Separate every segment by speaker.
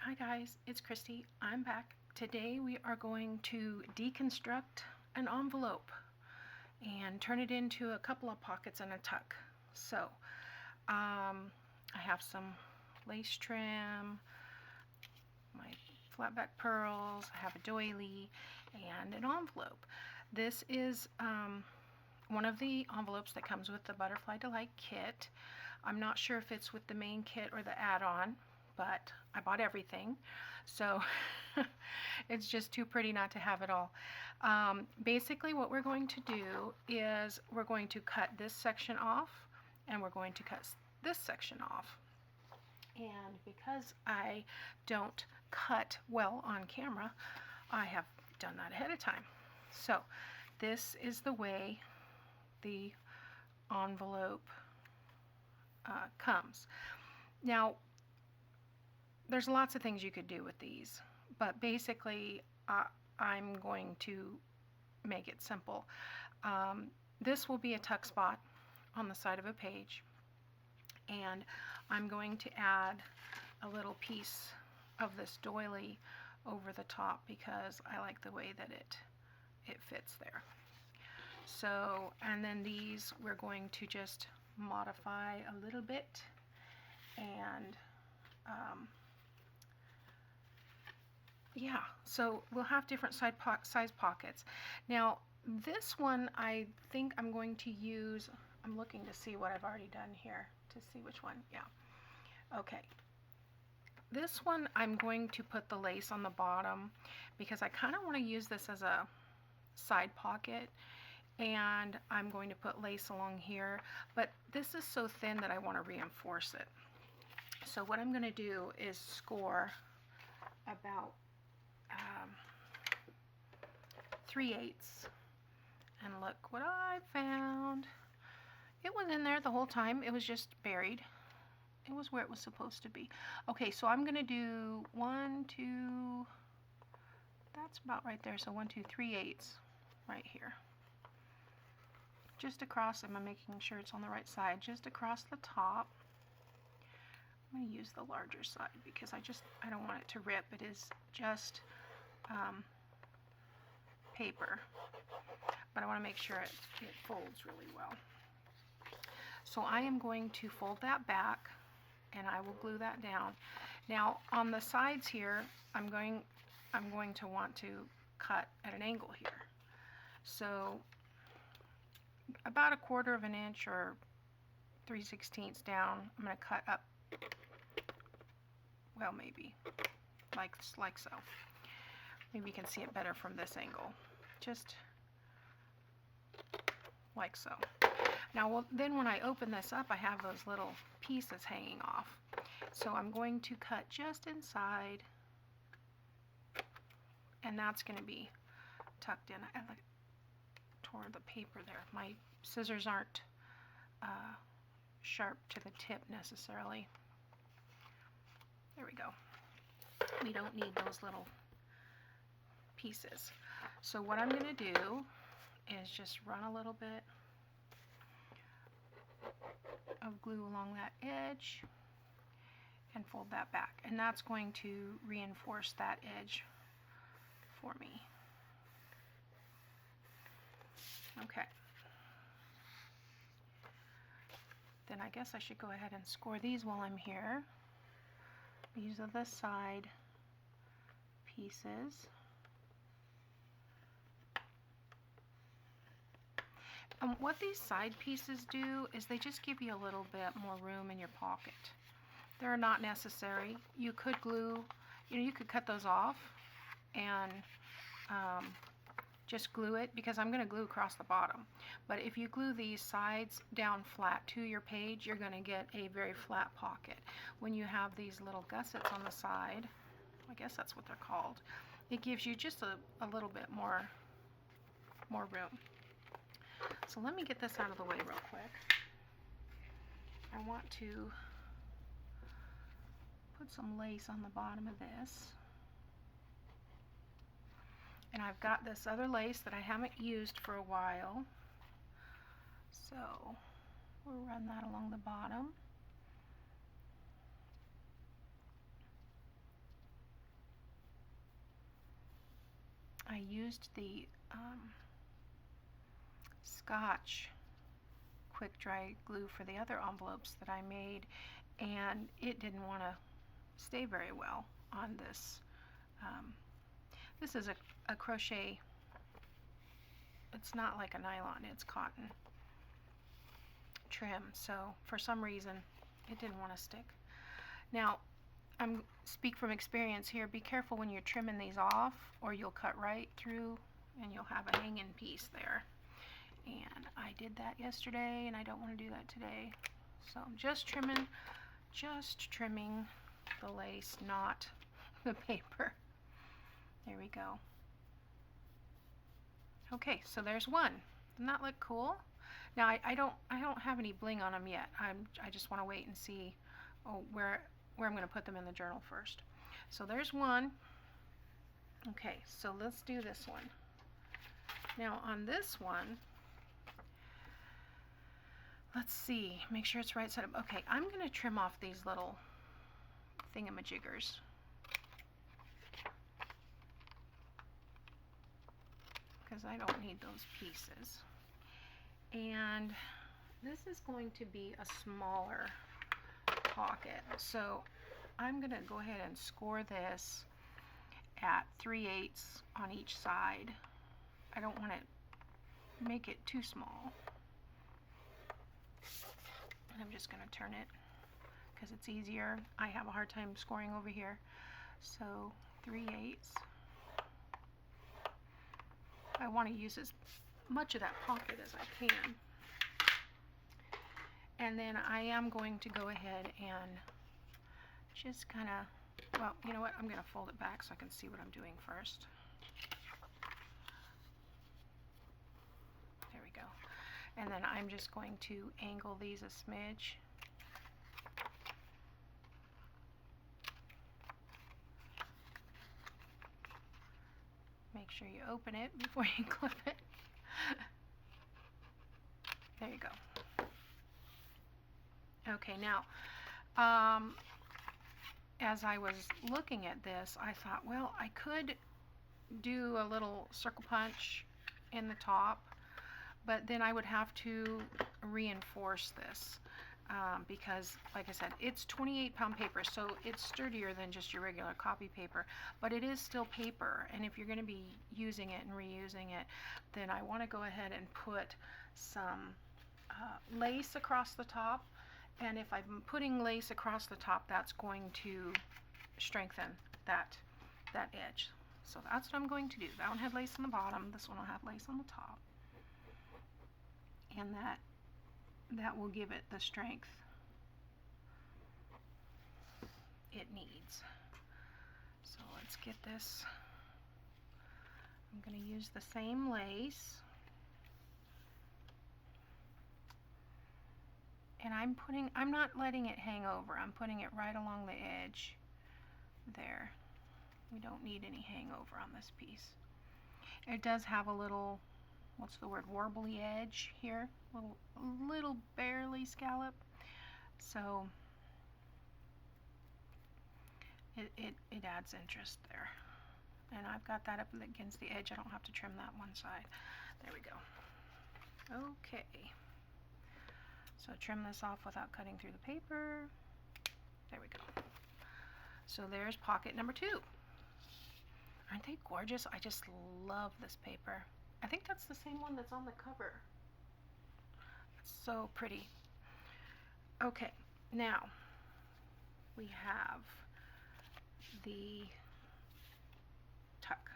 Speaker 1: Hi guys, it's Kristi. I'm back. Today we are going to deconstruct an envelope and turn it into a couple of pockets and a tuck. So I have some lace trim, my flatback pearls, I have a doily, and an envelope. This is one of the envelopes that comes with the Butterfly Delight kit. I'm not sure if it's with the main kit or the add-on, but I bought everything, so it's just too pretty not to have it all. Basically what we're going to do is we're going to cut this section off and we're going to cut this section off. And because I don't cut well on camera, I have done that ahead of time. So this is the way the envelope comes. Now there's lots of things you could do with these, but basically I'm going to make it simple. This will be a tuck spot on the side of a page, and I'm going to add a little piece of this doily over the top because I like the way that it fits there. So, and then these we're going to just modify a little bit, and yeah, so we'll have different size pockets. Now this one I think I'm going to use, I'm looking to see what I've already done here to see which one. Yeah, okay. This one I'm going to put the lace on the bottom because I kind of want to use this as a side pocket, and I'm going to put lace along here, but this is so thin that I want to reinforce it. So what I'm going to do is score about 3/8, and look what I found. It was in there the whole time, it was just buried. It was where it was supposed to be. Okay, so I'm gonna do 1, 2, that's about right there, so 1, 2, 3/8 right here. Just across, I'm making sure it's on the right side, just across the top. I'm going to use the larger side because I don't want it to rip. It is just paper, but I want to make sure it folds really well. So I am going to fold that back and I will glue that down. Now on the sides here, I'm going to want to cut at an angle here. So about 1/4 of an inch or 3/16 down, I'm going to cut up, well, maybe like so. Maybe you can see it better from this angle, just like so. Now then when I open this up, I have those little pieces hanging off, so I'm going to cut just inside, and that's going to be tucked in. I tore the paper there. My scissors aren't sharp to the tip necessarily. There we go. We don't need those little pieces. So what I'm going to do is just run a little bit of glue along that edge and fold that back, and that's going to reinforce that edge for me. Okay. Then I guess I should go ahead and score these while I'm here. These are the side pieces. What these side pieces do is they just give you a little bit more room in your pocket. They're not necessary. You could glue, you could cut those off and just glue it, because I'm going to glue across the bottom. But if you glue these sides down flat to your page, you're going to get a very flat pocket. When you have these little gussets on the side, I guess that's what they're called, it gives you just a little bit more room. So let me get this out of the way real quick. I want to put some lace on the bottom of this. And I've got this other lace that I haven't used for a while, so we'll run that along the bottom. I used the Scotch quick dry glue for the other envelopes that I made, and it didn't want to stay very well on this. This is a crochet. It's not like a nylon, it's cotton trim, so for some reason it didn't want to stick. Now, I'm speak from experience here. Be careful when you're trimming these off, or you'll cut right through and you'll have a hanging piece there. And I did that yesterday, and I don't want to do that today. So I'm just trimming the lace, not the paper. There we go. Okay, so there's one. Doesn't that look cool? Now I don't have any bling on them yet. I just want to wait and see where I'm going to put them in the journal first. So there's one. Okay, so let's do this one. Now on this one, let's see, make sure it's right side up. Okay, I'm going to trim off these little thingamajiggers. Because I don't need those pieces. And this is going to be a smaller pocket. So I'm going to go ahead and score this at 3/8 on each side. I don't want to make it too small. And I'm just going to turn it because it's easier. I have a hard time scoring over here. So 3/8. I want to use as much of that pocket as I can. And then I am going to go ahead and just kind of, well, you know what, I'm going to fold it back so I can see what I'm doing first. There we go. And then I'm just going to angle these a smidge. Make sure you open it before you clip it. There you go. Okay, now, as I was looking at this, I thought, well, I could do a little circle punch in the top, but then I would have to reinforce this because, like I said, it's 28-pound paper, so it's sturdier than just your regular copy paper, but it is still paper, and if you're going to be using it and reusing it, then I want to go ahead and put some lace across the top. And if I'm putting lace across the top, that's going to strengthen that edge. So that's what I'm going to do. That one had lace on the bottom. This one will have lace on the top. And that will give it the strength it needs. So let's get this. I'm going to use the same lace. And I'm not letting it hang over. I'm putting it right along the edge there. We don't need any hangover on this piece. It does have a little, what's the word, warbly edge here, little barely scallop. So it adds interest there. And I've got that up against the edge. I don't have to trim that one side. There we go. Okay. So trim this off without cutting through the paper. There we go. So there's pocket number 2. Aren't they gorgeous? I just love this paper. I think that's the same one that's on the cover. It's so pretty. Okay, now we have the tuck.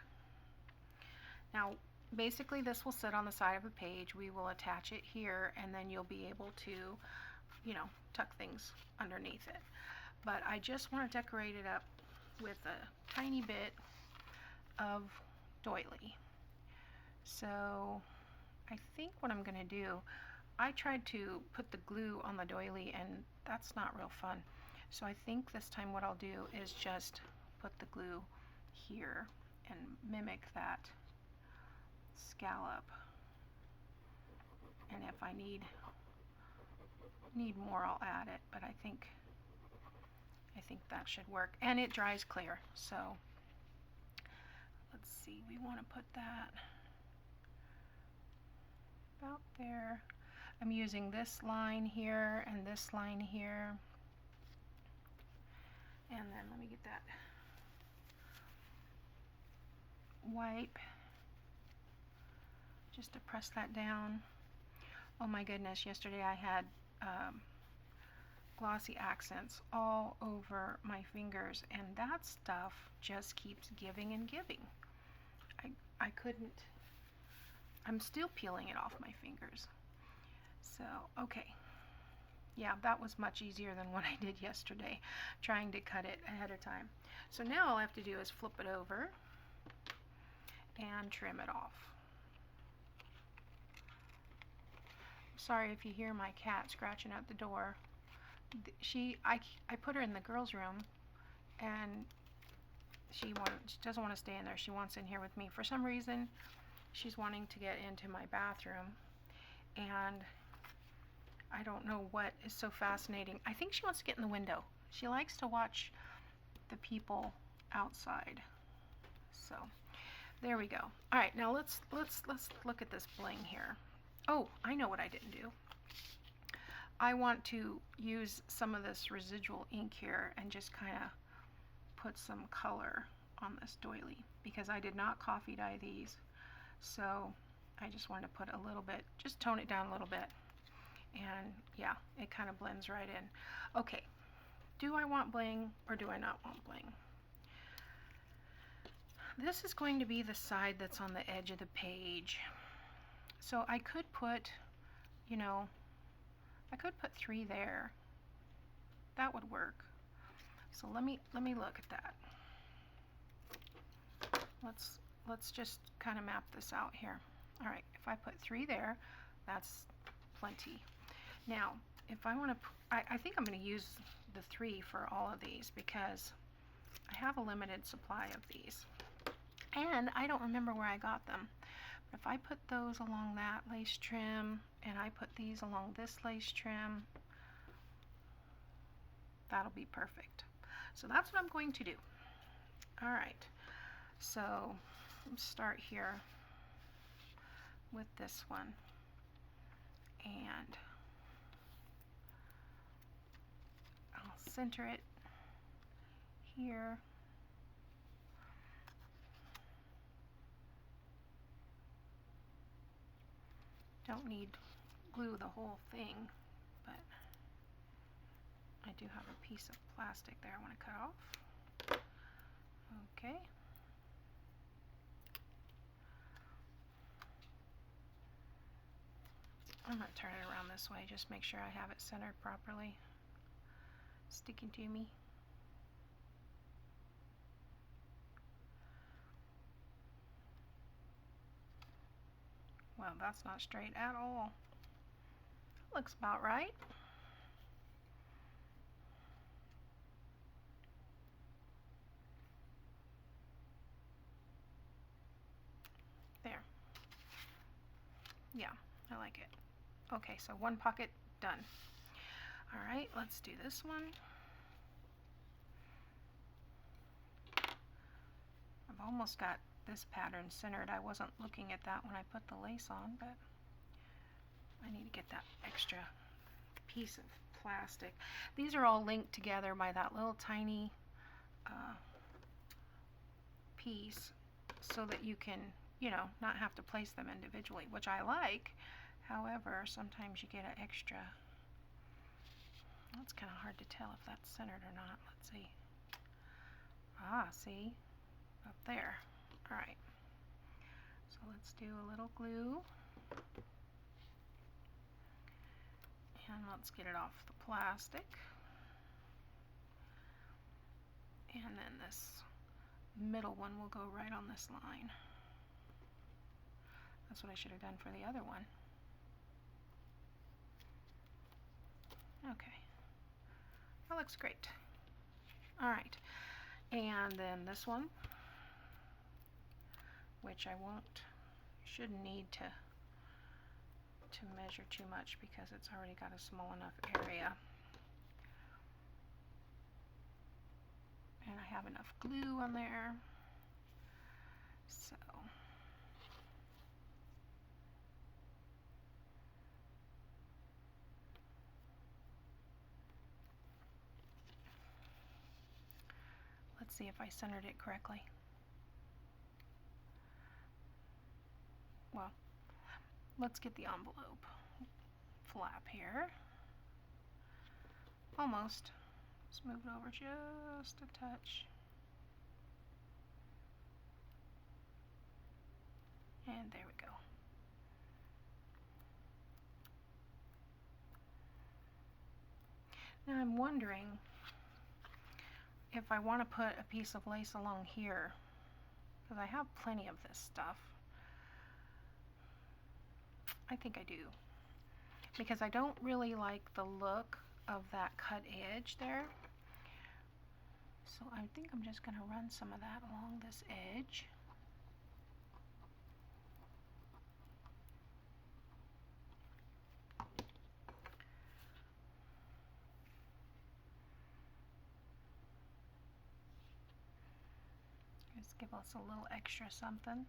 Speaker 1: Now basically this will sit on the side of the page. We will attach it here, and then you'll be able to, you know, tuck things underneath it. But I just want to decorate it up with a tiny bit of doily. So I think what I'm going to do, I tried to put the glue on the doily, and that's not real fun. So I think this time what I'll do is just put the glue here and mimic that scallop. And if I need more, I'll add it, but I think that should work, and it dries clear. So let's see, we want to put that about there. I'm using this line here and this line here. And then let me get that wipe just to press that down. Oh my goodness, yesterday I had glossy accents all over my fingers, and that stuff just keeps giving and giving. I couldn't, I'm still peeling it off my fingers. So, okay. Yeah, that was much easier than what I did yesterday, trying to cut it ahead of time. So now all I have to do is flip it over and trim it off. Sorry if you hear my cat scratching at the door. I put her in the girls' room, and she doesn't want to stay in there. She wants in here with me. For some reason, she's wanting to get into my bathroom, and I don't know what is so fascinating. I think she wants to get in the window. She likes to watch the people outside. So there we go. All right, now let's look at this bling here. Oh, I know what I didn't do. I want to use some of this residual ink here and just kind of put some color on this doily, because I did not coffee dye these. So I just wanted to put a little bit, just tone it down a little bit. And yeah, it kind of blends right in. Okay, do I want bling or do I not want bling? This is going to be the side that's on the edge of the page. So I could put, you know, I could put 3 there. That would work. So let me look at that. Let's just kind of map this out here. All right, if I put 3 there, that's plenty. Now, if I want to, I think I'm going to use the 3 for all of these because I have a limited supply of these. And I don't remember where I got them. But if I put those along that lace trim and I put these along this lace trim, that'll be perfect. So that's what I'm going to do. All right, so let's start here with this one. And I'll center it here. Don't need glue the whole thing, but I do have a piece of plastic there I want to cut off. Okay. I'm going to turn it around this way, just make sure I have it centered properly. Sticking to me. Well, that's not straight at all. Looks about right. There. Yeah, I like it. Okay, so one pocket done. All right, let's do this one. I've almost got this pattern centered. I wasn't looking at that when I put the lace on, but I need to get that extra piece of plastic. These are all linked together by that little tiny piece so that you can, you know, not have to place them individually, which I like. However, sometimes you get an extra. That's kind of hard to tell if that's centered or not. Let's see. Ah, see? Up there. All right. So let's do a little glue. And let's get it off the plastic. And then this middle one will go right on this line. That's what I should have done for the other one. Okay. That looks great. All right. And then this one, which I shouldn't need to measure too much because it's already got a small enough area. And I have enough glue on there. So let's see if I centered it correctly. Well, let's get the envelope flap here. Almost. Let's move it over just a touch. And there we go. Now I'm wondering if I want to put a piece of lace along here, because I have plenty of this stuff. I think I do, because I don't really like the look of that cut edge there. So I think I'm just going to run some of that along this edge. Just give us a little extra something.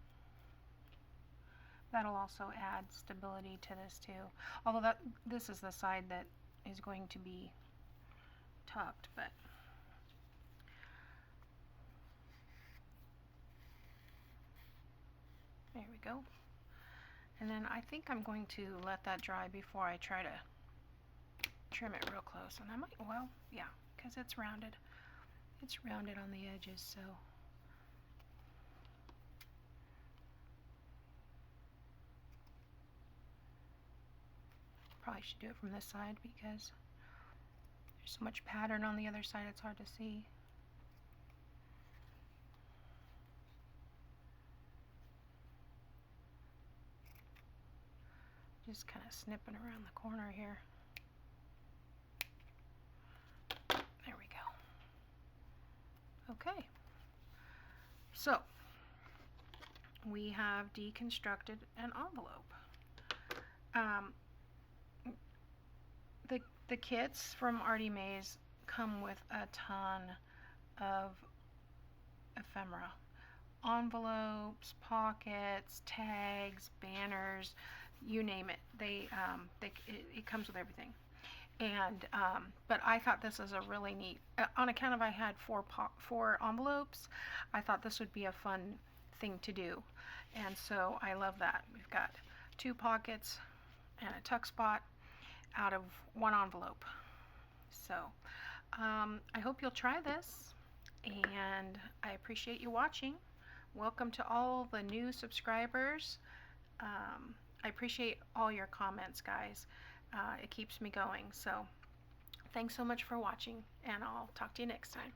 Speaker 1: That'll also add stability to this too. Although this is the side that is going to be tucked, but there we go. And then I think I'm going to let that dry before I try to trim it real close. And I might, well, yeah, because it's rounded. It's rounded on the edges, so. Probably should do it from this side because there's so much pattern on the other side it's hard to see. Just kind of snipping around the corner here. There we go. Okay. So we have deconstructed an envelope. The kits from Artie Mays come with a ton of ephemera. Envelopes, pockets, tags, banners, you name it. It comes with everything. And but I thought this is a really neat, on account of I had four envelopes, I thought this would be a fun thing to do. And so I love that. We've got 2 pockets and a tuck spot out of 1 envelope. So I hope you'll try this, and I appreciate you watching. Welcome to all the new subscribers. I appreciate all your comments, guys. It keeps me going. So thanks so much for watching, and I'll talk to you next time.